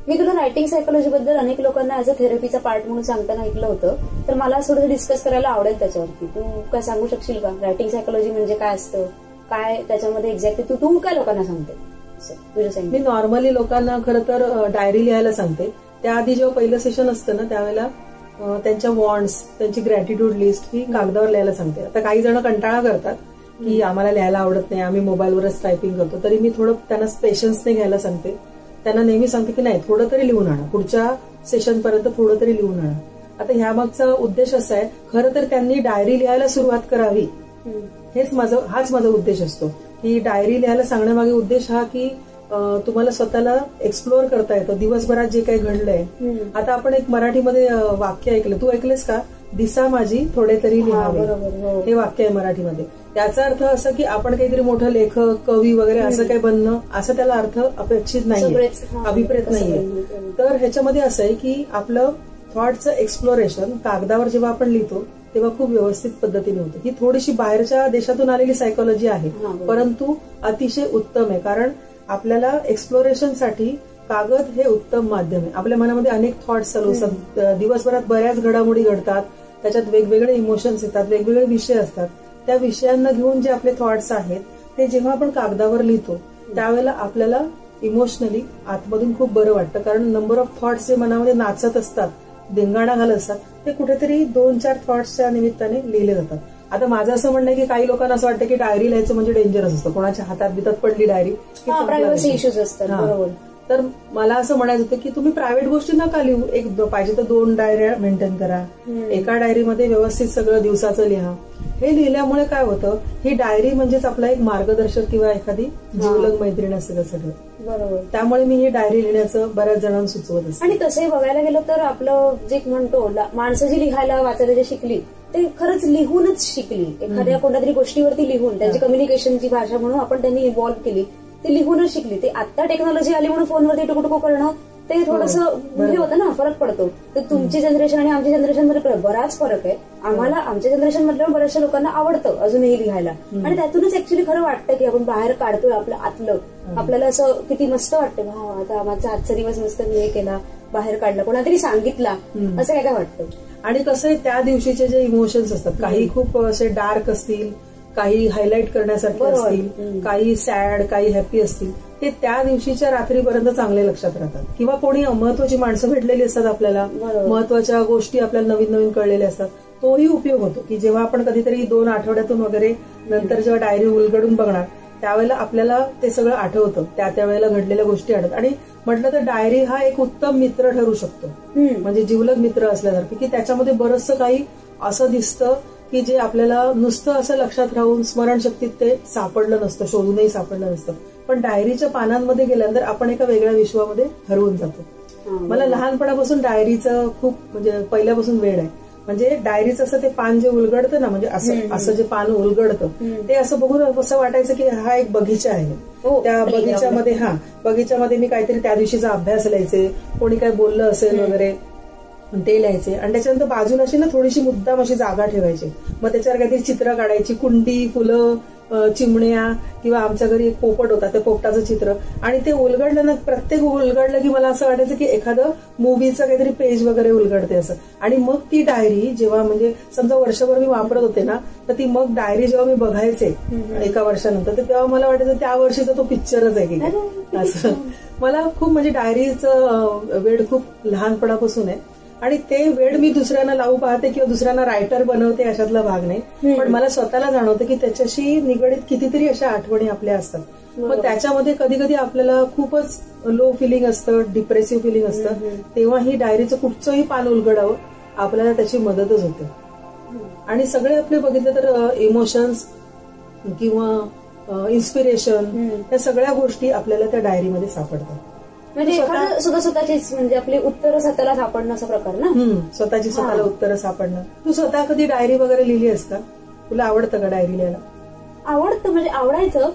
मी तुला writing psychology बद्दल अनेक लोकांना ऍज अ थेरपीचा पार्ट म्हणून सांगताना ऐकलं होतं, तर मला थोडं डिस्कस करायला आवडेल त्याच्यावरती. तू काय सांगू शकशील का? रायटिंग सायकोलॉजी म्हणजे काय असतं, काय त्याच्यामध्ये एक्झॅक्टली तू काय लोकांना सांगते? मी नॉर्मली लोकांना खरं तर डायरी लिहायला सांगते. त्याआधी जेव्हा पहिलं सेशन असतं ना त्यावेळेला त्यांच्या वॉन्ट्स, त्यांची ग्रॅटिट्यूड लिस्ट ही कागदावर लिहायला सांगते. आता काही जण कंटाळा करतात की आम्हाला लिहायला आवडत नाही, आम्ही मोबाईलवरच टायपिंग करतो, तरी मी थोडं त्यांना पेशन्सने घ्यायला सांगते. त्यांना नेहमी सांगते की नाही, थोडं तरी लिहून आणा, पुढच्या सेशनपर्यंत थोडं तरी लिहून आणा. आता ह्यामागचा उद्देश असा आहे, खरं तर त्यांनी डायरी लिहायला सुरुवात करावी, हाच माझा उद्देश असतो. की डायरी लिहायला सांगण्यामागे उद्देश हा की तुम्हाला स्वतःला एक्सप्लोअर करता येतं दिवसभरात जे काही घडलंय. आता आपण एक मराठीमध्ये वाक्य ऐकलं, तू ऐकलंस का? दिसा माझी थोडे तरी लिहावे, हे वाक्य आहे मराठीमध्ये. याचा अर्थ असं की आपण काहीतरी मोठं लेखक, कवी वगैरे असं काही बनणं, असं त्याला अर्थ अपेक्षित नाहीये, अभिप्रेत नाहीये. तर ह्याच्यामध्ये असं आहे की आपलं थॉटचं एक्सप्लोरेशन कागदावर जेव्हा आपण लिहितो तेव्हा खूप व्यवस्थित पद्धतीने होतं. ही थोडीशी बाहेरच्या देशातून आलेली सायकोलॉजी आहे, परंतु अतिशय उत्तम आहे. कारण आपल्याला एक्सप्लोरेशनसाठी कागद हे उत्तम माध्यम आहे. आपल्या मनामध्ये अनेक थॉट्स चालू असतात, दिवसभरात बऱ्याच घडामोडी घडतात, त्याच्यात वेगवेगळे इमोशन्स येतात, वेगवेगळे विषय असतात. त्या विषयांना घेऊन जे आपले थॉट्स आहेत ते जेव्हा आपण कागदावर लिहितो त्यावेळेला आपल्याला इमोशनली आतमधून खूप बरं वाटतं. कारण नंबर ऑफ थॉट्स जे मनामध्ये नाचत असतात, धिंगाणा घालत असतात, ते कुठेतरी 2-4 थॉट्सच्या निमित्ताने लिहिले जातात. आता माझं असं म्हणणं आहे की काही लोकांना असं वाटतं की डायरी लिहायचं म्हणजे डेंजरस असतं, कोणाच्या हातात बितात पडली डायरी, प्रायव्हसी इश्यूज असतात. तर मला असं म्हणायचं होतं की तुम्ही प्रायव्हेट गोष्टी नका लिहू, एक पाहिजे तर 2 डायऱ्या मेंटेन करा, एका डायरीमध्ये व्यवस्थित सगळं दिवसाचं लिहा. हे लिहिल्यामुळे काय होतं, ही डायरी म्हणजेच आपला एक मार्गदर्शक किंवा एखादी जीवलग मैत्रीण असते सगळं. बरोबर. त्यामुळे मी ही डायरी लिहिण्याचं बऱ्याच जणांना सुचवत असते. आणि तसंही बघायला गेलं तर आपलं जे म्हणतो माणसं जी लिहायला वाचायला जे शिकली ते खरंच लिहूनच शिकली. एखाद्या कोणत्या तरी गोष्टीवरती लिहून त्यांची कम्युनिकेशनची भाषा म्हणून आपण त्यांनी इव्हॉल्व्ह केली, ते लिहूनच शिकली. ते आता टेक्नॉलॉजी आली म्हणून फोनवरती टुकटुकू करणं ते थोडंसं हे होतं ना, फरक पडतो. तर तुमची जनरेशन आणि आमची जनरेशन मध्ये बराच फरक आहे. आम्हाला आमच्या जनरेशन मधल्या बऱ्याचशा लोकांना आवडतं अजूनही लिहायला, आणि त्यातूनच ऍक्च्युली खरं वाटतं की आपण बाहेर काढतोय आपलं आतलं. आपल्याला असं किती मस्त वाटतं, हा आता माझा आजचा दिवस मस्त मी हे केला, बाहेर काढला, कोणातरी सांगितला, असं काय वाटतं. आणि कसं आहे, त्या दिवशीचे जे इमोशन्स असतात, काही खूप असे डार्क असतील, काही हायलाईट करण्यासारखे असतील, काही सॅड, काही हॅपी असतील, ते त्या दिवशीच्या रात्रीपर्यंत चांगले लक्षात राहतात. किंवा कोणी महत्वाची माणसं भेटलेली असतात आपल्याला, महत्वाच्या गोष्टी आपल्याला नवीन नवीन कळलेल्या असतात, तोही उपयोग होतो. की जेव्हा आपण कधीतरी 2 आठवड्यातून वगैरे नंतर जेव्हा डायरी उलगडून बघणार त्यावेळेला आपल्याला ते सगळं आठवतं, त्या वेळेला घडलेल्या गोष्टी आठवतात. आणि म्हटलं तर डायरी हा एक उत्तम मित्र ठरू शकतो, म्हणजे जीवलग मित्र असल्यासारखं, की त्याच्यामध्ये बरंचसं काही असं दिसतं की जे आपल्याला नुसतं असं लक्षात राहून स्मरणशक्तीत ते सापडलं नसतं, शोधूनही सापडलं नसतं. पण डायरीच्या पानांमध्ये गेल्यानंतर आपण एका वेगळ्या विश्वामध्ये हरवून जातो. मला लहानपणापासून डायरीचं खूप म्हणजे पहिल्यापासून वेळ आहे. म्हणजे डायरीचं असं ते पान जे उलगडतं ना, म्हणजे असं जे पान उलगडतं ते असं बघून असं वाटायचं की हा एक बगीचा आहे. त्या बगीच्यामध्ये मी काहीतरी त्या दिवशीचा अभ्यास लिहायचे, कोणी काय बोललं असेल वगैरे ते लिहायचे. आणि त्याच्यानंतर बाजूला अशी ना थोडीशी मुद्दाम अशी जागा ठेवायची, मग त्याच्यावर काहीतरी चित्र काढायची, कुंडी, फुलं, चिमण्या, किंवा आमच्या घरी एक पोपट होता, त्या पोपटाचं चित्र. आणि ते उलगडलं ना, प्रत्येक उलगडलं की मला असं वाटायचं की एखादं मूवीचं काहीतरी पेज वगैरे उलगडते असं. आणि मग ती डायरी जेव्हा म्हणजे समजा वर्षभर मी वापरत होते ना, तर ती मग डायरी जेव्हा मी बघायचे एका वर्षानंतर, तर तेव्हा मला वाटायचं त्या वर्षीचा तो पिक्चरच आहे की असं. मला खूप म्हणजे डायरीचं वेळ खूप लहानपणापासून आहे. आणि ते वेळ मी दुसऱ्यांना लावू पाहते किंवा दुसऱ्यांना रायटर बनवते अशातला भाग नाही, पण मला स्वतःला जाणवतं की त्याच्याशी निगडीत कितीतरी अशा आठवणी आपल्या असतात. मग त्याच्यामध्ये कधी कधी आपल्याला खूपच लो फिलिंग असतं, डिप्रेसिव्ह फिलिंग असतं, तेव्हा ही डायरीचं कुठचंही पान उलगडावं, आपल्याला त्याची मदतच होते. आणि सगळे आपले बघितलं तर इमोशन्स किंवा इन्स्पिरेशन, या सगळ्या गोष्टी आपल्याला त्या डायरीमध्ये सापडतात. म्हणजे स्वतःचीच म्हणजे आपली उत्तरं स्वतःला सापडणं असा प्रकार ना, स्वतःची स्वतःला उत्तरं सापडणं. तू स्वतः कधी डायरी वगैरे लिहिली आहेस का? तुला आवडतं का डायरी लिहायला? आवडतं, म्हणजे आवडायचं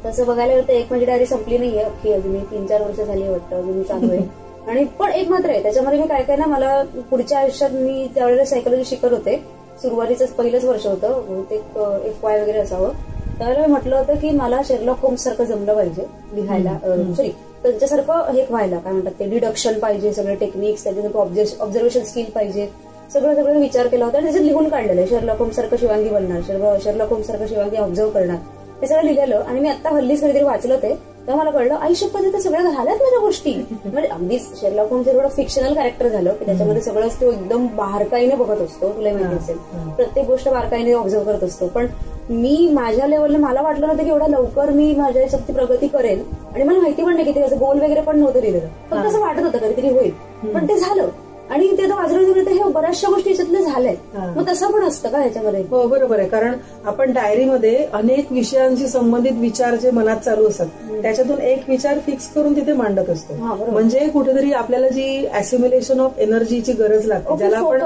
तसं बघायला गेलं तर एक माझी डायरी संपली नाहीये अख्खी, अजून 3-4 वर्ष झाली वाटतं, अजून चालू आहे. आणि पण एक मात्र आहे त्याच्यामध्ये, मी काय ना, मला पुढच्या आयुष्यात मी त्यावेळेला सायकोलॉजी शिकत होते, सुरुवातीचं पहिलंच वर्ष होतं, बहुतेक FY वगैरे असावं. तर म्हटलं होतं की मला शेरलॉक होम्स सारखं जमलं पाहिजे लिहायला, त्यांच्यासारखं हे व्हायला काय म्हणतात ते डिडक्शन पाहिजे, सगळे टेक्निक्स, त्याच्यासारखं ऑब्झर्वेशन स्किल पाहिजे, सगळं विचार केला होता आणि त्याच्यात लिहून काढलेलं आहे. शर्लॉक होम्स सारखं शिवांगी बनणार, शर्लॉक होम्स सारखं शिवांगी ऑब्झर्व करणार, हे सगळं लिहिलेलं. आणि मी आता हल्लीच कधीतरी वाचलं ते, तेव्हा मला कळलं आयुष्यात सगळ्या झाल्यात माझ्या गोष्टी. म्हणजे अगदीच शर्लॉक होम्स एवढं फिक्शनल कॅरेक्टर झालं की त्याच्यामध्ये सगळंच तो एकदम बारकाईने बघत असतो, तुला माहिती असेल, प्रत्येक गोष्ट बारकाईने ऑब्झर्व करत असतो. पण मी माझ्या लेवलला मला वाटलं नव्हतं की एवढ्या लवकर मी माझ्या याच्यात प्रगती करेन. आणि मला माहिती पण नाही की ते असं गोल वगैरे पण नव्हतं लिहिलेलं, पण तसं वाटत होतं कधीतरी होईल, पण ते झालं. आणि ते आता वाजरत हे बऱ्याचशा गोष्टी याच्यातल्या झाल्यात. मग तसं पण असतं का ह्याच्यामध्ये? हो बरोबर आहे, कारण आपण डायरीमध्ये अनेक विषयांशी संबंधित विचार जे मनात चालू असतात त्याच्यातून एक विचार फिक्स करून तिथे मांडत असतो. म्हणजे कुठेतरी आपल्याला जी ऍसिम्युलेशन ऑफ एनर्जीची गरज लागते, ज्याला आपण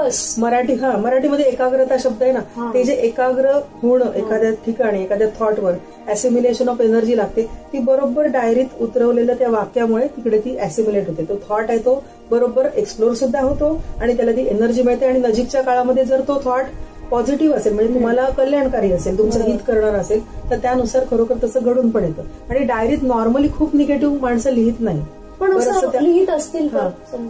मराठीमध्ये एकाग्रता शब्द आहे ना, ते जे एकाग्र होणं एखाद्या ठिकाणी एखाद्या थॉटवर ऍसिम्युलेशन ऑफ एनर्जी लागते, ती बरोबर डायरीत उतरवलेल्या त्या वाक्यामुळे तिकडे ती ऍसिम्युलेट होते. तो थॉट आहे तो बरोबर एक्सप्लोर सुद्धा होतो आणि त्याला ती एनर्जी मिळते. आणि नजीकच्या काळामध्ये जर तो थॉट पॉझिटिव्ह असेल, म्हणजे तुम्हाला कल्याणकारी असेल, तुमचं हित करणार असेल, तर त्यानुसार खरोखर तसं घडून पण येतं. आणि डायरीत नॉर्मली खूप निगेटिव्ह माणसं लिहित नाही, पण लिहित असतील,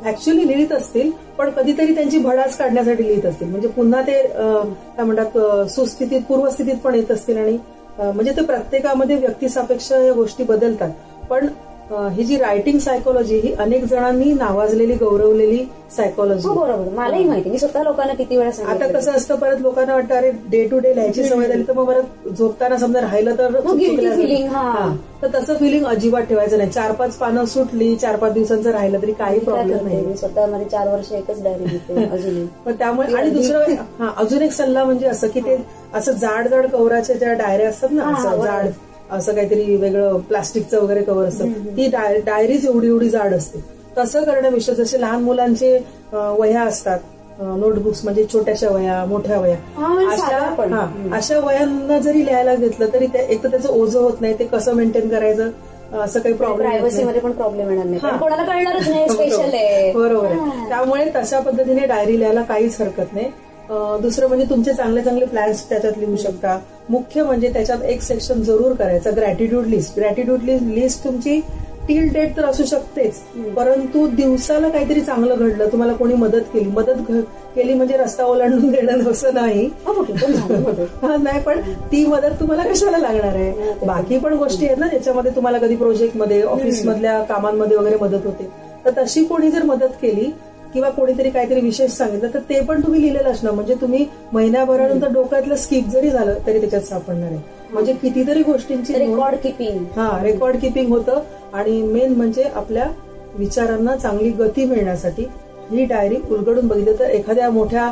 ऍक्च्युअली लिहित असतील, पण कधीतरी त्यांची भडास काढण्यासाठी लिहित असतील. म्हणजे पुन्हा ते काय म्हणतात सुस्थितीत पूर्वस्थितीत पण येत असतील. आणि म्हणजे ते प्रत्येकामध्ये व्यक्तिसापेक्ष या गोष्टी बदलतात. पण ही जी रायटिंग सायकोलॉजी ही अनेक जणांनी नावाजलेली गौरवलेली सायकोलॉजी. बरोबर, मलाही माहिती, मी स्वतः लोकांना किती वेळा सांगितलं. आता कसं असतं, परत लोकांना वाटतं अरे डे टू डे लिहायची सवय झाली तर मग परत झोपताना समजा राहिलं तर तर तसं फिलिंग अजिबात ठेवायचं नाही. 4-5 पानं सुटली, 4-5 दिवसांचं राहिलं तरी काही प्रॉब्लेम नाही. मी स्वतः माझी 4 वर्ष एकच डायरी लिहिते अजूनही. पण त्यामुळे आणि दुसरं अजून एक सल्ला म्हणजे असं की ते असं जाड कव्हराच्या ज्या डायऱ्या असतात ना, असं जाड असं काहीतरी वेगळं प्लास्टिकचं वगैरे कव्हर असतं, ती डायरीज एवढी जाड असते. तसं करण्यापेक्षा जसे लहान मुलांचे वह्या असतात, नोटबुक्स म्हणजे छोट्याशा वह्या, मोठ्या वह्या, अशा वह्यांना जरी लिहायला घेतलं तरी एक तर त्याचं ओझं होत नाही, ते कसं मेंटेन करायचं असं काही प्रॉब्लेम, प्रायव्हसीमध्ये पण प्रॉब्लेम येणार नाही, कोणाला कळणारच नाही स्पेशल आहे. बरोबर आहे. त्यामुळे तशा पद्धतीने डायरी लिहायला काहीच हरकत नाही. दुसरं म्हणजे तुमचे चांगले प्लॅन्स त्याच्यात लिहू शकता. मुख्य म्हणजे त्याच्यात एक सेक्शन जरूर करायचं, ग्रॅटिट्यूड लिस्ट. ग्रॅटिट्यूड लिस्ट तुमची टिल डेट तर असू शकतेच, परंतु दिवसाला काहीतरी चांगलं घडलं, तुम्हाला कोणी मदत केली म्हणजे रस्ता ओलांडून देणं असं नाही. नाही, पण ती मदत तुम्हाला कशाला लागणार आहे. बाकी पण गोष्टी आहेत ना ज्याच्यामध्ये तुम्हाला कधी प्रोजेक्टमध्ये, ऑफिस मधल्या कामांमध्ये वगैरे मदत होते, तर तशी कोणी जर मदत केली किंवा कोणीतरी काहीतरी विशेष सांगितलं तर ते पण तुम्ही लिहिलेलं असणार. म्हणजे तुम्ही महिन्याभरानंतर डोक्यातलं स्किप जरी झालं तरी त्याच्यात सापडणार आहे. म्हणजे कितीतरी गोष्टींची रेकॉर्ड किपिंग होतं. आणि मेन म्हणजे आपल्या विचारांना चांगली गती मिळण्यासाठी ही डायरी उलगडून बघितलं तर एखाद्या मोठ्या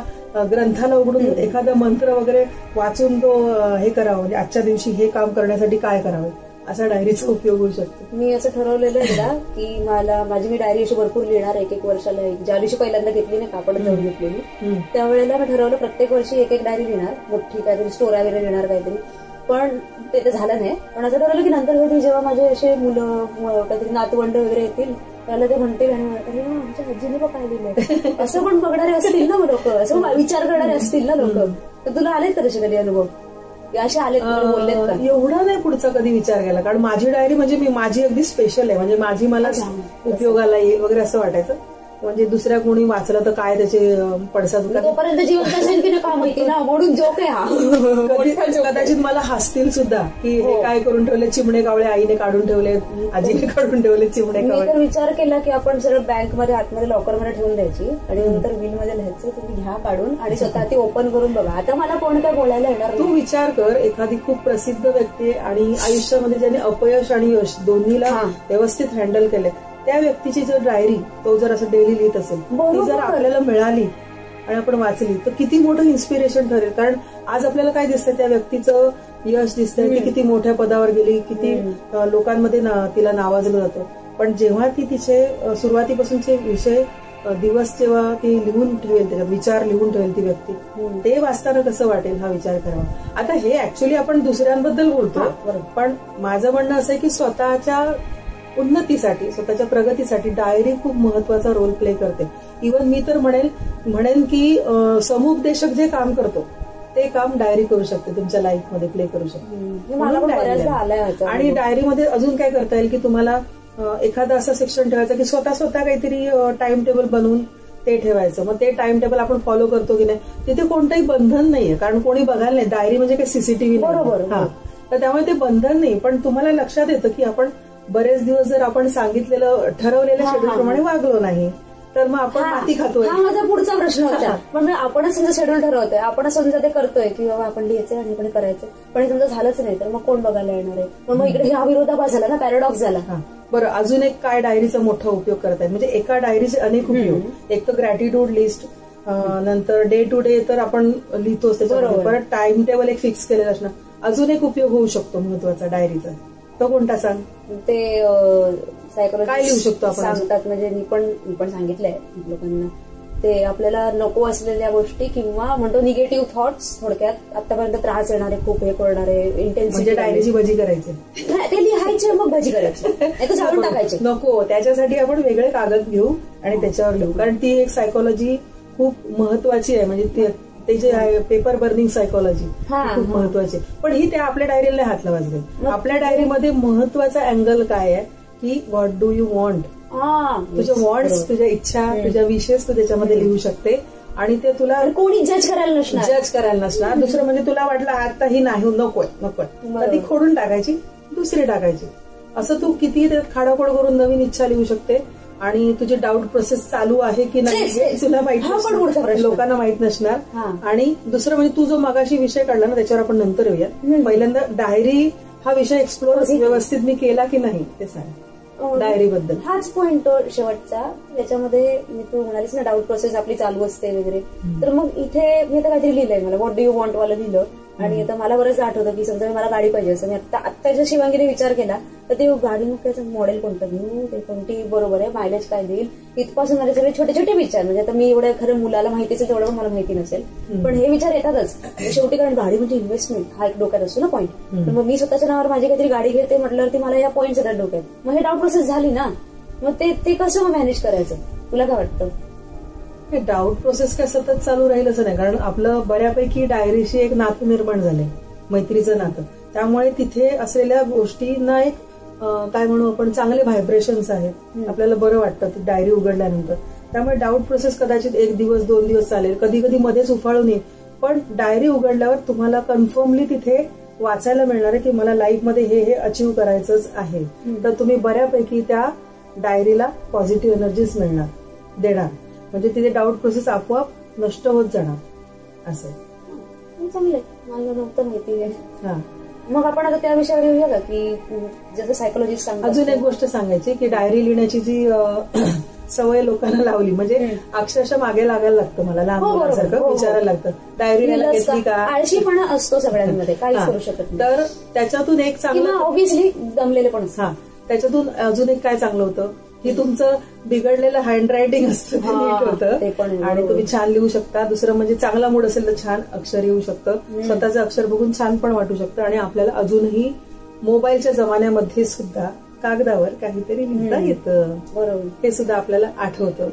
ग्रंथाला उघडून एखादा मंत्र वगैरे वाचून तो हे करावं, म्हणजे आजच्या दिवशी हे काम करण्यासाठी काय करावं, असा डायरीचा उपयोग होऊ शकतो. मी असं ठरवलेलं आहे ना की मी डायरी अशी भरपूर लिहिणार, एक वर्षाला ज्या दिवशी पहिल्यांदा घेतली ना कापड जाऊन घेतलेली, त्यावेळेला मी ठरवलं प्रत्येक वर्षी एक डायरी लिहिणार, मोठी काहीतरी स्टोऱ्या वगैरे लिहिणार काहीतरी. पण ते तर झालं नाही. पण असं ठरवलं की नंतर कधी जेव्हा माझे असे मुलं काहीतरी नातवंड वगैरे येतील त्याला ते म्हणतील आणि अरे आमच्या आजीने पण काय लिहिलंय असं पण बघणारे असतील ना लोक, असं विचार करणारे असतील ना लोक. तर तुला आलेत का तसे कधी अनुभव असे आलेत, बोललेत का? एवढा नाही पुढचा कधी विचार केला, कारण माझी डायरी म्हणजे माझी अगदी स्पेशल आहे. म्हणजे माझी मला उपयोगाला येईल वगैरे असं वाटायचं. म्हणजे दुसऱ्या कोणी वाचलं तर काय त्याचे पडसाद, तोपर्यंत जिवंत असेल की नका माहिती ना, म्हणून जोक आहे हा. कदाचित मला हसतील सुद्धा की हे काय करून ठेवले, चिमणे कावळे आईने काढून ठेवले, आजीने काढून ठेवले चिमणे कावळे. मी तर विचार केला की आपण सगळं बँकमध्ये आतमध्ये लॉकरमध्ये ठेवून द्यायची आणि नंतर बिलमध्ये लिहायचं, तुम्ही घ्या काढून आणि स्वतः ती ओपन करून बघा. आता मला कोण काय बोलायला येणार. तू विचार कर, एखादी खूप प्रसिद्ध व्यक्ती आणि आयुष्यामध्ये ज्याने अपयश आणि यश दोन्हीला व्यवस्थित हँडल केलंय, त्या व्यक्तीची जर डायरी तो जर असं डेली लिहित असेल, ती जर आपल्याला मिळाली आणि आपण वाचली तर किती मोठं इन्स्पिरेशन ठरेल. कारण आज आपल्याला काय दिसतंय, त्या व्यक्तीचं यश दिसतंय, ती किती मोठ्या पदावर गेली, किती लोकांमध्ये तिला नावाजलं जातं. पण जेव्हा ती तिचे सुरुवातीपासूनचे विषय दिवस जेव्हा ती लिहून ठेवेल, त्याच्यात विचार लिहून ठेवेल ती व्यक्ती, ते वाचताना कसं वाटेल हा विचार करावा. आता हे ऍक्च्युली आपण दुसऱ्यांबद्दल बोलतो, पण माझं म्हणणं असं आहे की स्वतःच्या उन्नतीसाठी, स्वतःच्या प्रगतीसाठी डायरी खूप महत्वाचा रोल प्ले करते. इव्हन मी तर म्हणेन की समुपदेशक जे काम करतो ते काम डायरी करू शकते, तुमच्या लाईफमध्ये प्ले करू शकते. आणि डायरीमध्ये अजून काय करता येईल की तुम्हाला एखादा असं सेक्शन ठेवायचं की स्वतः काहीतरी टाइम टेबल बनवून ते ठेवायचं. मग ते टाइम टेबल आपण फॉलो करतो की नाही, तिथे कोणतंही बंधन नाहीये, कारण कोणी बघायला नाही. डायरी म्हणजे काही सीसीटीव्ही बरोबर. तर त्यामुळे ते बंधन नाही. पण तुम्हाला लक्षात येतं की आपण बरेच दिवस जर आपण सांगितलेलं ठरवलेल्या शेड्यूल प्रमाणे वागलो नाही तर मग आपण माती खातोय. हा माझा पुढचा प्रश्न होता. म्हणजे आपणच समजा शेड्यूल ठरवतोय, आपण समजा ते करतोय की बाबा आपण लिहायचं आणि आपण करायचं, पण समजा झालंच नाही तर मग कोण बघायला येणार आहे. मग इकडे हा विरोधाभास झाला ना, पॅराडॉक्स झाला. बरं, अजून एक काय डायरीचा मोठा उपयोग करतायत, म्हणजे एका डायरीचे अनेक उपयोग. एक तर ग्रॅटिट्यूड लिस्ट, नंतर डे टू डे तर आपण लिहितोच त्याच्यावर, परत टाइम टेबल एक फिक्स केलेलं असणं. अजून एक उपयोग होऊ शकतो महत्वाचा डायरीचा, तो कोणता सांग? ते सायकोलॉजी काय लिहू शकतो आपण सांगतात. म्हणजे मी पण सांगितलंय लोकांना, ते आपल्याला नको असलेल्या गोष्टी किंवा म्हणतो निगेटिव्ह थॉट्स, थोडक्यात आतापर्यंत त्रास येणारे, खूप हे करणारे, इंटेन्सिटी, म्हणजे डायरीची भजी करायची, ते लिहायचे मग भजी करायची, नाही तर झाडून टाकायचे. नको, त्याच्यासाठी आपण वेगळे कागद घेऊ आणि त्याच्यावर लिहू, कारण ती एक सायकोलॉजी खूप महत्वाची आहे. म्हणजे ते जे आहे पेपर बर्निंग सायकोलॉजी खूप महत्वाची. पण ही त्या आपल्या डायरीला हात लावायचे. आपल्या डायरीमध्ये महत्वाचा अँगल काय आहे की व्हॉट डू यू वॉन्ट, तुझ्या वॉन्ट्स, तुझ्या इच्छा, तुझ्या विशेष तू त्याच्यामध्ये लिहू शकते आणि ते तुला कोणी जज करायला नसणार. दुसरं म्हणजे तुला वाटलं आता ही नाही, नकोय तर ती खोडून टाकायची, दुसरी टाकायची. असं तू किती खाडाखोड करून नवीन इच्छा लिहू शकते. आणि तुझी डाऊट प्रोसेस चालू आहे की नाही हे तुला माहित नसणार, लोकांना माहित नसणार. आणि दुसरं म्हणजे तू जो मगाशी विषय काढला ना, त्याच्यावर आपण नंतर येऊया. पहिल्यांदा डायरी हा विषय एक्सप्लोर व्यवस्थित मी केला की नाही ते सांग डायरी बद्दल. हाच पॉइंट शेवटचा. याच्यामध्ये मी तू म्हणालीस ना डाऊट प्रोसेस आपली चालू असते वगैरे, तर मग इथे मी आता काहीतरी लिहिलंय, मला व्हॉट डू यू वॉन्ट वाला लिहिलं. आणि आता मला बरंच आठवतं की समजा मला गाडी पाहिजे असं मी आत्ताच्या शिवांगीने विचार केला तर ते गाडी मग त्याचं मॉडेल कोणतं घेऊ, ते कोणती बरोबर आहे, मायलेज काय देईल, इथपासून माझे सगळे छोटे छोटे विचार. म्हणजे आता मी एवढं खरं मुलाला माहितीच आहे तेवढं पण मला माहिती नसेल, पण हे विचार येतातच शेवटी. कारण गाडी म्हणजे इन्व्हेस्टमेंट हा एक डोक्यात असतो ना पॉईंट. मग मी स्वतःच्या नावावर माझी काहीतरी गाडी घेते म्हटल्यावरती मला या पॉईंट येतात डोक्यात. मग हे डाऊट प्रोसेस झाली ना, मग ते कसं मॅनेज करायचं, तुला काय वाटतं? डाऊट प्रोसेस काय सतत चालू राहील असं नाही, कारण आपलं बऱ्यापैकी डायरीशी एक नातं निर्माण झालंय, मैत्रीचं नातं. त्यामुळे तिथे असलेल्या गोष्टींना एक काय म्हणू आपण, चांगले व्हायब्रेशन्स आहेत, आपल्याला बरं वाटतं ती डायरी उघडल्यानंतर. त्यामुळे डाऊट प्रोसेस कदाचित 1 दिवस 2 दिवस चालेल, कधी कधी मध्येच उफाळून येईल, पण डायरी उघडल्यावर तुम्हाला कन्फर्मली तिथे वाचायला मिळणार आहे की मला लाईफमध्ये हे अचीव्ह करायचंच आहे. तर तुम्ही बऱ्यापैकी त्या डायरीला पॉझिटिव्ह एनर्जीज देणार, म्हणजे तिथे डाऊट प्रोसेस आपोआप नष्ट होत जाणार. असं चांगलंय, मला नव्हतं माहिती. मग आपण आता त्या विषयावर येऊया का की जसं सायकोलॉजिस्ट सांगतात. अजून एक गोष्ट सांगायची की डायरी लिहिण्याची जी सवय लोकांना लावली, म्हणजे अक्षरशः मागे लागायला लागतं मला, लहान मुलांसारखं विचारायला लागतं डायरी घेतली का. आळशीपणा असतो सगळ्यांमध्ये, काहीच करू शकत नाही. तर त्याच्यातून एक चांगलं, ऑब्व्हियसली दमलेले पण. त्याच्यातून अजून एक काय चांगलं होतं की तुमचं बिघडलेलं हँड रायटिंग असतं ते नीट होतं आणि तुम्ही छान लिहू शकता. दुसरं म्हणजे चांगला मूड असेल तर छान अक्षर येऊ शकतं, स्वतःचं अक्षर बघून छान पण वाटू शकतं. आणि आपल्याला अजूनही मोबाईलच्या जमान्यामध्ये सुद्धा कागदावर काहीतरी लिहिता येतं, बरोबर, हे सुद्धा आपल्याला आठवतं,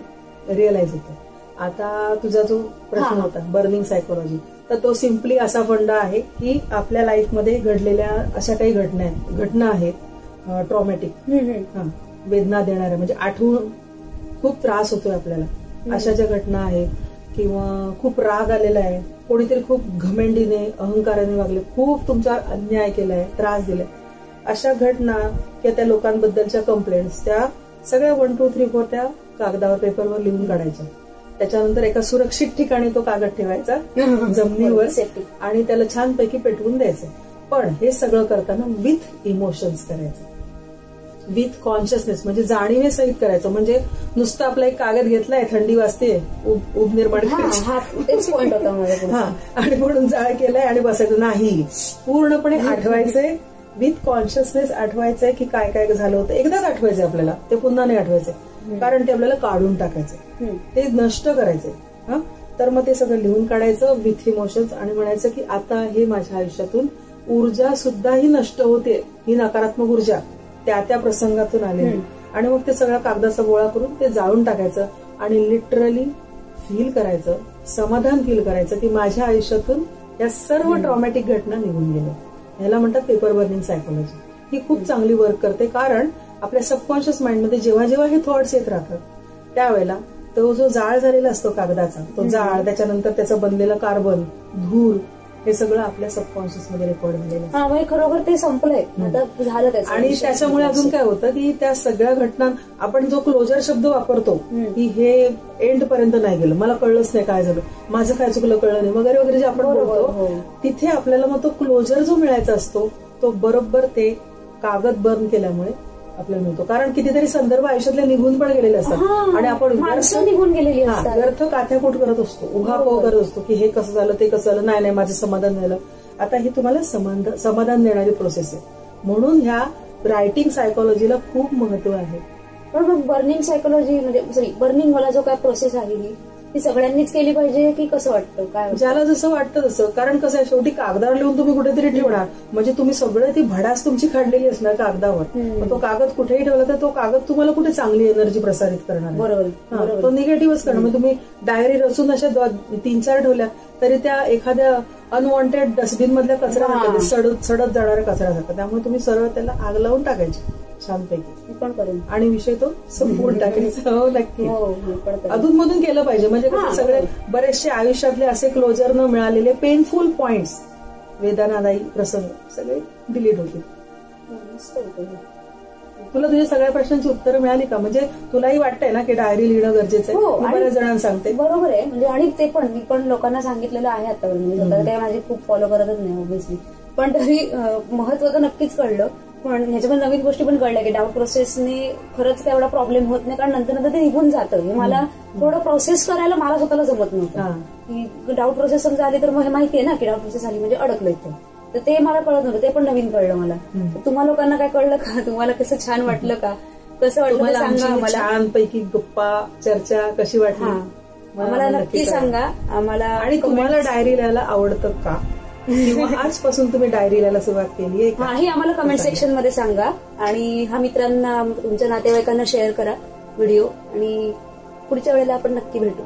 रिअलाइज होतं. आता तुझा जो प्रश्न होता बर्निंग सायकोलॉजी, तर तो सिम्पली असा फंडा आहे की आपल्या लाईफमध्ये घडलेल्या अशा काही घटना आहेत ट्रॉमॅटिक, वेदना देणाऱ्या, म्हणजे आठवून खूप त्रास होतोय आपल्याला, अशा ज्या घटना आहेत, किंवा खूप राग आलेला आहे, कोणीतरी खूप घमेंडीने अहंकाराने वागले, खूप तुमचा अन्याय केलाय, त्रास दिलाय, अशा घटना किंवा त्या लोकांबद्दलच्या कंप्लेंट्स त्या सगळ्या 1, 2, 3, 4 त्या कागदावर पेपरवर लिहून काढायच्या. त्याच्यानंतर एका सुरक्षित ठिकाणी तो कागद ठेवायचा जमिनीवर आणि त्याला छानपैकी पेटवून द्यायचं. पण हे सगळं करताना विथ इमोशन्स करायचं, विथ कॉन्शियसनेस, म्हणजे जाणीवे सहित करायचं. म्हणजे नुसतं आपला एक कागद घेतलाय, थंडी वाजते, ऊब निर्माण करायची आणि म्हणून जाळ केलाय आणि बसायचं नाही, पूर्णपणे आठवायचंय, विथ कॉन्शियसनेस आठवायचंय की काय काय झालं होतं. एकदाच आठवायचंय आपल्याला, ते पुन्हा नाही आठवायचंय, कारण ते आपल्याला काढून टाकायचंय, ते नष्ट करायचंय. तर मग ते सगळं लिहून काढायचं विथ इमोशन्स आणि म्हणायचं की आता हे माझ्या आयुष्यातून ऊर्जा सुद्धा ही नष्ट होते, ही नकारात्मक ऊर्जा त्या प्रसंगातून आलेली. आणि मग ते सगळं कागदाचा गोळा करून ते जाळून टाकायचं आणि लिटरली फील करायचं, समाधान फील करायचं की माझ्या आयुष्यातून या सर्व ट्रॉमॅटिक घटना निघून गेल्या. ह्याला म्हणतात पेपर बर्निंग सायकोलॉजी. ही खूप चांगली वर्क करते, कारण आपल्या सबकॉन्शियस माइंडमध्ये जेव्हा जेव्हा हे थॉट्स येत राहतात त्यावेळेला तो जो जाळ झालेला असतो कागदाचा, तो जाळ, त्याच्यानंतर त्याचं बनलेलं कार्बन, धूर, हे सगळं आपल्या सबकॉन्शियस मध्ये रेकॉर्ड झालेलं असतं. म्हणजे खरोखर ते संपलंय, आता झालं त्याचं. आणि त्याच्यामुळे अजून काय होतं की त्या सगळ्या घटना, आपण जो क्लोजर शब्द वापरतो की हे एंड पर्यंत नाही गेलं, मला कळलंच नाही काय झालं, माझं काय चुकलं कळलं नाही वगैरे वगैरे जे आपण बोलतो, तिथे आपल्याला मग तो क्लोजर जो मिळायचा असतो तो बरोबर ते कागद बर्न केल्यामुळे आपल्याला मिळतो. कारण कितीतरी संदर्भ आयुष्यातले निघून पण गेलेले असतात आणि आपण निघून गेलेली व्यर्थ काथ्याकूट करत असतो, उहापोह करत असतो की हे कसं झालं ते कसं झालं, नाही माझं समाधान झालं. आता ही तुम्हाला समाधान देणारी प्रोसेस आहे. म्हणून ह्या रायटिंग सायकोलॉजीला खूप महत्व आहे. पण मग बर्निंग सायकोलॉजी म्हणजे बर्निंग मला जो काय प्रोसेस आहे ती सगळ्यांनीच केली पाहिजे की कसं वाटतं, काय ज्याला जसं वाटतं तसं. कारण कसं आहे, शेवटी कागदावर लिहून तुम्ही कुठेतरी ठेवणार, म्हणजे तुम्ही सगळं ती भडास तुमची काढलेली असणार कागदावर. मग तो कागद कुठेही ठेवला तर तो कागद तुम्हाला कुठे चांगली एनर्जी प्रसारित करणार, बरोबर, तो निगेटिव्हच करणार. मग तुम्ही डायरी रचून अशा 3-4 ठेवल्या तरी त्या एखाद्या अनवॉन्टेड डस्टबिन मधल्या कचरा सडत जाणाऱ्या कचऱ्यासारखा. त्यामुळे तुम्ही सरळ त्याला आग लावून टाकायची छानपैकी पण करेन आणि विषय तो संपवून टाकायचा. हो नक्की, अधूनमधून केलं पाहिजे. म्हणजे सगळे बरेचसे आयुष्यातले असे क्लोजर न मिळालेले पेनफुल पॉइंट्स, वेदनादायी प्रसंग सगळे डिलीट होतील. तुला तुझ्या सगळ्या प्रश्नांची उत्तरं मिळाली का? म्हणजे तुलाही वाटतंय ना की डायरी लिहिणं गरजेचं आहे? बऱ्याच जणांना सांगते. बरोबर आहे. म्हणजे आणि ते पण मी पण लोकांना सांगितलेलं आहे आतापर्यंत. ते माझे खूप फॉलो करतच नाही ऑब्व्हियसली, पण तरी महत्व तर नक्कीच कळलं. पण ह्याच्यामध्ये नवीन गोष्टी पण कळल्या की डाऊट प्रोसेसने खरंच काय एवढा प्रॉब्लेम होत नाही, कारण नंतर ते निघून जातं. मला थोडं प्रोसेस करायला मला स्वतःला जमत नव्हतं की डाऊट प्रोसेस समजा आली तर मग हे माहितीये ना की डाऊट प्रोसेस आली म्हणजे अडकलं इथं, तर ते मला कळत नव्हतं. ते पण नवीन कळलं मला. तुम्हा लोकांना काय कळलं का? तुम्हाला कसं छान वाटलं का? कसं वाटलं सांगा आम्हाला. छानपैकी गप्पा चर्चा कशी वाटली मला नक्की सांगा आम्हाला. आणि तुम्हाला डायरी लिहायला आवडतं का? किंवा आजपासून तुम्ही डायरी लिहायला सुरुवात केली आहे का? हे आम्हाला कमेंट सेक्शन मध्ये सांगा. आणि हा मित्रांना, तुमच्या नातेवाईकांना शेअर करा व्हिडिओ. आणि पुढच्या वेळेला आपण नक्की भेटू.